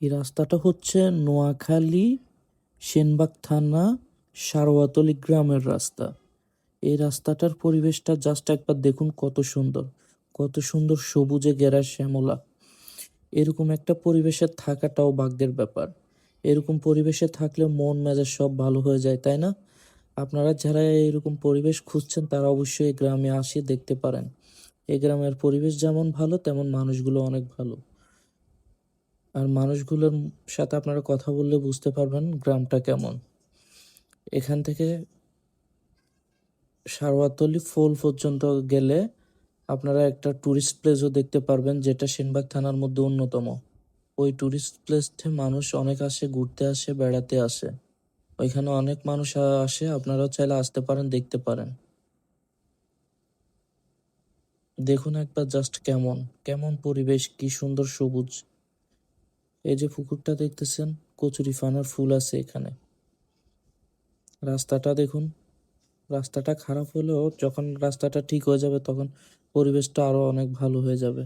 এই রাস্তাটা হচ্ছে নোয়াখালী সেনবাগ থানা সারোয়াতলি গ্রামের রাস্তা। এই রাস্তাটার পরিবেশটা জাস্ট একবার দেখুন, কত সুন্দর, কত সুন্দর সবুজে ঘেরা শ্যামলা। এরকম একটা পরিবেশে থাকাটাও ভাগ্যের ব্যাপার। এরকম পরিবেশে থাকলে মন মেজাজ সব ভালো হয়ে যায়, তাই না? আপনারা যারা এরকম পরিবেশ খুঁজছেন তারা অবশ্যই এই গ্রামে আসে দেখতে পারেন। এই গ্রামের পরিবেশ যেমন ভালো তেমন মানুষগুলো অনেক ভালো। আর মানুষগুলোর সাথে আপনারা কথা বললে বুঝতে পারবেন গ্রামটা কেমন। এখান থেকে সারওয়াতলি ফল পর্যন্ত গেলে আপনারা একটা টুরিস্ট প্লেসও দেখতে পারবেন, যেটা সেনবাগ থানার মধ্যে অন্যতম। ওই টুরিস্ট প্লেসে মানুষ অনেক আসে, ঘুরতে আসে, বেড়াতে আসে। ওইখানে অনেক মানুষ আসে, আপনারাও চাইলে আসতে পারেন, দেখতে পারেন। দেখুন একবার জাস্ট কেমন কেমন পরিবেশ, কি সুন্দর সবুজ। এই যে পুকুরটা দেখতেছেন, কচুরি ফানার ফুল আছে এখানে। রাস্তাটা দেখুন, রাস্তাটা খারাপ হলেও যখন রাস্তাটা ঠিক হয়ে যাবে তখন পরিবেশটা আরো অনেক ভালো হয়ে যাবে।